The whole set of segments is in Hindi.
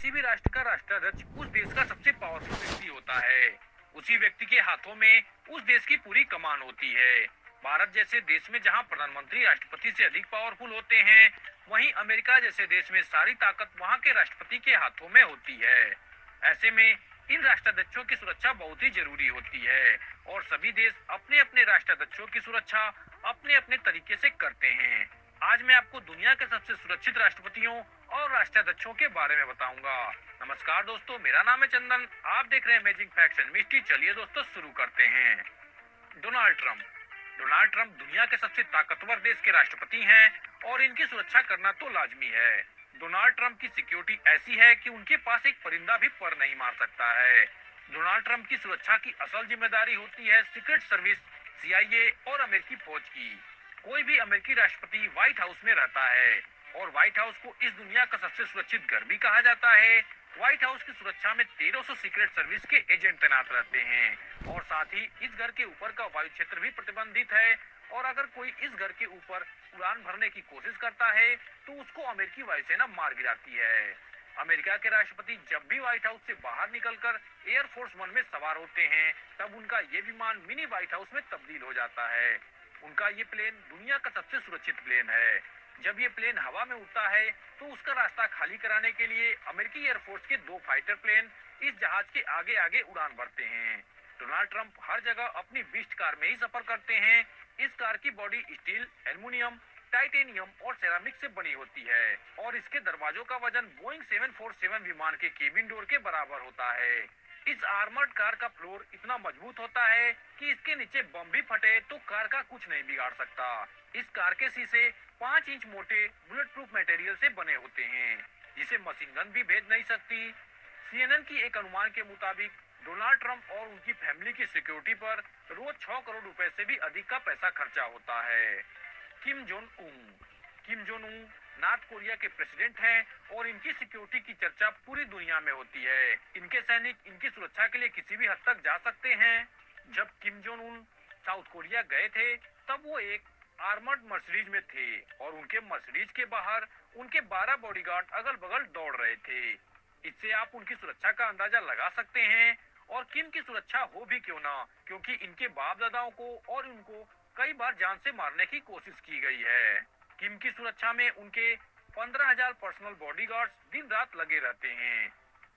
किसी भी राष्ट्र का राष्ट्राध्यक्ष उस देश का सबसे पावरफुल व्यक्ति होता है। उसी व्यक्ति के हाथों में उस देश की पूरी कमान होती है। भारत जैसे देश में जहां प्रधानमंत्री राष्ट्रपति से अधिक पावरफुल होते हैं, वहीं अमेरिका जैसे देश में सारी ताकत वहां के राष्ट्रपति के हाथों में होती है। ऐसे में इन राष्ट्राध्यक्षों की सुरक्षा बहुत ही जरूरी होती है और सभी देश अपने अपने राष्ट्राध्यक्षों की सुरक्षा अपने अपने तरीके से करते हैं। आज मैं आपको दुनिया के सबसे सुरक्षित राष्ट्रपतियों और राष्ट्राध्यक्षों के बारे में बताऊंगा। नमस्कार दोस्तों, मेरा नाम है चंदन। आप देख रहे हैं अमेजिंग फैक्ट्स एंड मिस्ट्री। चलिए दोस्तों शुरू करते हैं। Donald Trump. डोनाल्ड ट्रंप दुनिया के सबसे ताकतवर देश के राष्ट्रपति हैं और इनकी सुरक्षा करना तो लाजमी है। डोनाल्ड ट्रंप की सिक्योरिटी ऐसी है कि उनके पास एक परिंदा भी पर नहीं मार सकता है। डोनाल्ड ट्रंप की सुरक्षा की असल जिम्मेदारी होती है सीक्रेट सर्विस, CIA और अमेरिकी फौज की। कोई भी अमेरिकी राष्ट्रपति व्हाइट हाउस में रहता है और व्हाइट हाउस को इस दुनिया का सबसे सुरक्षित घर भी कहा जाता है। व्हाइट हाउस की सुरक्षा में 1300 सीक्रेट सर्विस के एजेंट तैनात रहते हैं और साथ ही इस घर के ऊपर का वायु क्षेत्र भी प्रतिबंधित है और अगर कोई इस घर के ऊपर उड़ान भरने की कोशिश करता है तो उसको अमेरिकी वायुसेना मार गिराती है। अमेरिका के राष्ट्रपति जब भी व्हाइट हाउस से बाहर निकलकर एयरफोर्स वन में सवार होते हैं, तब उनका ये विमान मिनी व्हाइट हाउस में तब्दील हो जाता है। उनका ये प्लेन दुनिया का सबसे सुरक्षित प्लेन है। जब ये प्लेन हवा में उड़ता है तो उसका रास्ता खाली कराने के लिए अमेरिकी एयरफोर्स के 2 फाइटर प्लेन इस जहाज के आगे आगे उड़ान भरते हैं। डोनाल्ड ट्रंप हर जगह अपनी बीस्ट कार में ही सफर करते हैं। इस कार की बॉडी स्टील, एल्युमिनियम, टाइटेनियम और सेरामिक से बनी होती है और इसके दरवाजों का वजन बोइंग 747 विमान के केबिन डोर के बराबर होता है। इस आर्मर्ड कार का फ्लोर इतना मजबूत होता है कि इसके नीचे बम भी फटे तो कार का कुछ नहीं बिगाड़ सकता। इस कार के शीशे 5 इंच मोटे बुलेट प्रूफ मटेरियल से बने होते हैं, जिसे मशीन गन भी भेद नहीं सकती। CNN की एक अनुमान के मुताबिक डोनाल्ड ट्रंप और उनकी फैमिली की सिक्योरिटी पर रोज 6 करोड़ रुपए से भी अधिक का पैसा खर्चा होता है। Kim Jong Un. Kim Jong Un north Korea के प्रेसिडेंट हैं और इनकी सिक्योरिटी की चर्चा पूरी दुनिया में होती है। इनके सैनिक इनकी सुरक्षा के लिए किसी भी हद तक जा सकते हैं। जब Kim Jong Un south Korea गए थे तब वो एक आर्मर्ड मर्सिडीज में थे और उनके मर्सिडीज के बाहर उनके 12 बॉडीगार्ड अगल बगल दौड़ रहे थे। इससे आप उनकी सुरक्षा का अंदाजा लगा सकते हैं। और किम की सुरक्षा हो भी क्यों ना, क्योंकि इनके बाप दादाओं को और उनको कई बार जान से मारने की कोशिश की गई है। किम की सुरक्षा में उनके 15,000 पर्सनल बॉडीगार्ड्स दिन रात लगे रहते हैं।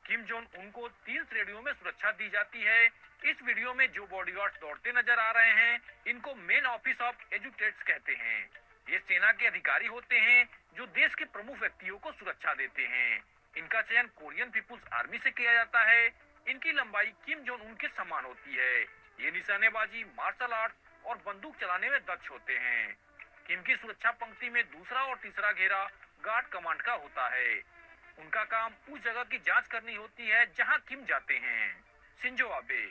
किम जोंग उनको 3 श्रेणियों में सुरक्षा दी जाती है। इस वीडियो में जो बॉडीगार्ड्स दौड़ते नजर आ रहे हैं, इनको मेन ऑफिस ऑफ एजुकेट्स कहते हैं। ये सेना के अधिकारी होते हैं जो देश के प्रमुख व्यक्तियों को सुरक्षा देते हैं। इनका चयन कोरियन पीपुल्स आर्मी से किया जाता है। इनकी लंबाई किम जोंग उन के समान होती है। ये निशानेबाजी, मार्शल आर्ट और बंदूक चलाने में दक्ष होते हैं। किम की सुरक्षा पंक्ति में दूसरा और तीसरा घेरा गार्ड कमांड का होता है। उनका काम उस जगह की जांच करनी होती है जहां किम जाते हैं। Shinzo Abe.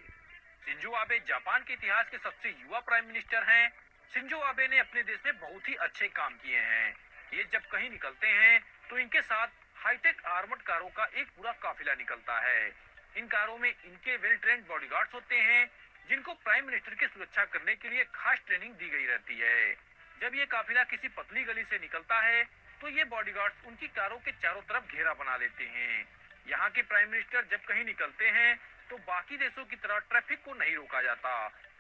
Shinzo Abe Japan के इतिहास के सबसे युवा प्राइम मिनिस्टर हैं। शिंजो आबे ने अपने देश में बहुत ही अच्छे काम किए हैं। ये जब कहीं निकलते हैं तो इनके साथ हाईटेक आर्मर्ड कारों का एक पूरा काफिला निकलता है। इन कारों में इनके वेल ट्रेन्ड बॉडीगार्ड्स होते हैं जिनको प्राइम मिनिस्टर की सुरक्षा करने के लिए खास ट्रेनिंग दी गई रहती है। जब ये काफिला किसी पतली गली से निकलता है तो ये बॉडीगार्ड्स उनकी कारों के चारों तरफ घेरा बना लेते हैं। यहाँ के प्राइम मिनिस्टर जब कहीं निकलते हैं तो बाकी देशों की तरह ट्रैफिक को नहीं रोका जाता,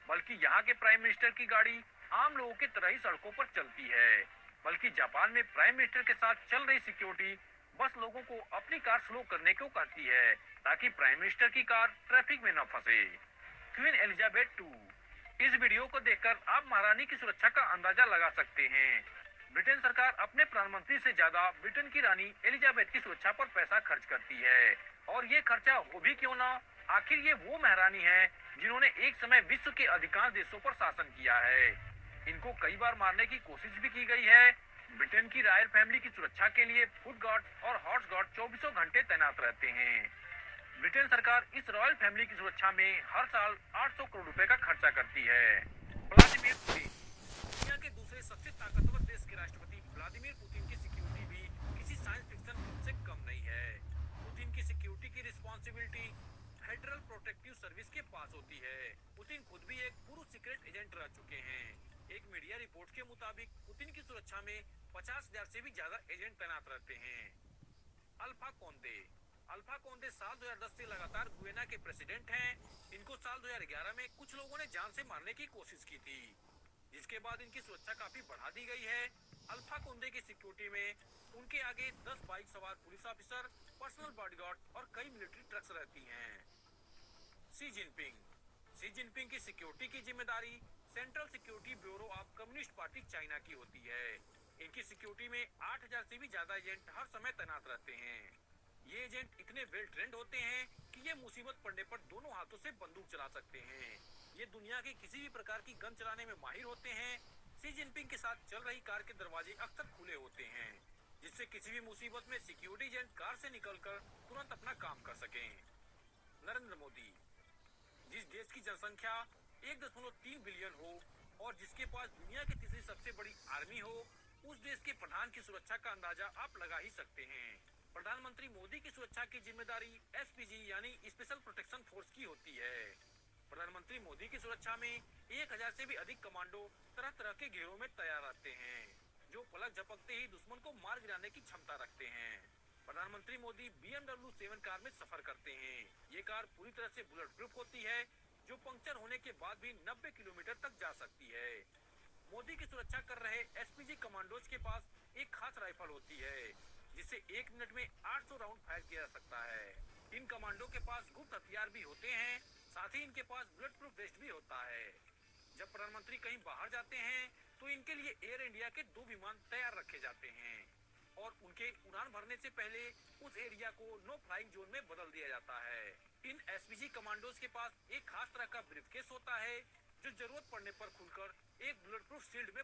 बल्कि यहाँ के प्राइम मिनिस्टर की गाड़ी आम लोगों की तरह ही सड़कों पर चलती है। बल्कि जापान में प्राइम मिनिस्टर के साथ चल रही सिक्योरिटी बस लोगों को अपनी कार स्लो करने को कहती है ताकि प्राइम मिनिस्टर की कार ट्रैफिक में न फंसे। Queen Elizabeth 2। इस वीडियो को देखकर आप महारानी की सुरक्षा का अंदाजा लगा सकते हैं। ब्रिटेन सरकार अपने प्रधानमंत्री से ज्यादा ब्रिटेन की रानी एलिजाबेथ की सुरक्षा पर पैसा खर्च करती है और ये खर्चा हो भी क्यों ना, आखिर ये वो महारानी है जिन्होंने एक समय विश्व के अधिकांश देशों पर शासन किया है। इनको कई बार मारने की कोशिश भी की गई है। ब्रिटेन की रॉयल फैमिली की सुरक्षा के लिए फुट गार्ड और हॉर्स गार्ड 24 घंटे तैनात रहते हैं। ब्रिटेन सरकार इस रॉयल फैमिली की सुरक्षा में हर साल 800 करोड़ रुपए का खर्चा करती है। Vladimir Putin. दुनिया के दूसरे सबसे ताकतवर देश के राष्ट्रपति व्लादिमीर पुतिन की सिक्योरिटी भी किसी साइंस फिक्शन फिल्म से कम नहीं है। पुतिन की सिक्योरिटी की रिस्पॉन्सिबिलिटी फेडरल प्रोटेक्टिव सर्विस के पास होती है। पुतिन खुद भी एक पूर्व सीक्रेट एजेंट रह चुके हैं। एक मीडिया रिपोर्ट के मुताबिक पुतिन की सुरक्षा में 50,000 से भी ज्यादा एजेंट तैनात रहते हैं। Alpha Conde. अल्फा कोंडे साल 2010 से लगातार गुयना के प्रेसिडेंट हैं। इनको साल 2011 में कुछ लोगों ने जान से मारने की कोशिश की थी, जिसके बाद इनकी सुरक्षा काफी बढ़ा दी गई है। अल्फा कोंडे की सिक्योरिटी में उनके आगे 10 बाइक सवार पुलिस ऑफिसर, पर्सनल बॉडीगार्ड और कई मिलिट्री ट्रक्स रहती हैं। शी जिनपिंग शी जिनपिंग की सिक्योरिटी की जिम्मेदारी central security bureau of communist party China की होती है। इनकी सिक्योरिटी में 8000 से भी ज्यादा एजेंट हर समय तैनात रहते हैं। ये एजेंट इतने वेल ट्रेंड होते हैं कि ये मुसीबत पड़ने पर दोनों हाथों से बंदूक चला सकते हैं। ये दुनिया की किसी भी प्रकार की गन चलाने में माहिर होते हैं। शी जिनपिंग के साथ चल रही कार के दरवाजे अक्सर खुले होते हैं, जिससे किसी भी मुसीबत में सिक्योरिटी एजेंट कार से निकलकर तुरंत अपना काम कर सकें। नरेंद्र मोदी जिस देश की जनसंख्या 1.3 बिलियन हो और जिसके पास दुनिया की तीसरी सबसे बड़ी आर्मी हो, उस देश के प्रधान की सुरक्षा का अंदाजा आप लगा ही सकते हैं। प्रधानमंत्री मोदी की सुरक्षा की जिम्मेदारी एसपीजी यानी स्पेशल प्रोटेक्शन फोर्स की होती है। प्रधानमंत्री मोदी की सुरक्षा में 1000 से भी अधिक कमांडो तरह तरह के घेरों में तैयार रहते हैं, जो पलक झपकते ही दुश्मन को मार गिराने की क्षमता रखते हैं। प्रधानमंत्री मोदी BMW 7 कार में सफर करते हैं। ये कार पूरी तरह से बुलेट प्रूफ होती है, जो पंक्चर होने के बाद भी 90 किलोमीटर तक जा सकती है। मोदी की सुरक्षा कर रहे एसपीजी कमांडोज के पास एक खास राइफल होती है, जिससे 1 मिनट में 800 राउंड फायर किया जा सकता है। इन कमांडो के पास गुप्त हथियार भी होते हैं, साथ ही इनके पास बुलेट प्रूफ वेस्ट भी होता है। जब प्रधानमंत्री कहीं बाहर जाते हैं तो इनके लिए एयर इंडिया के 2 विमान तैयार रखे जाते हैं और उनके उड़ान भरने से पहले उस एरिया को नो फ्लाइंग जोन में बदल दिया जाता है। इन एसपीजी कमांडोज के पास एक खास तरह का ब्रीफकेस होता है, जो जरूरत पड़ने पर खुलकर एक बुलेट प्रूफ शील्ड में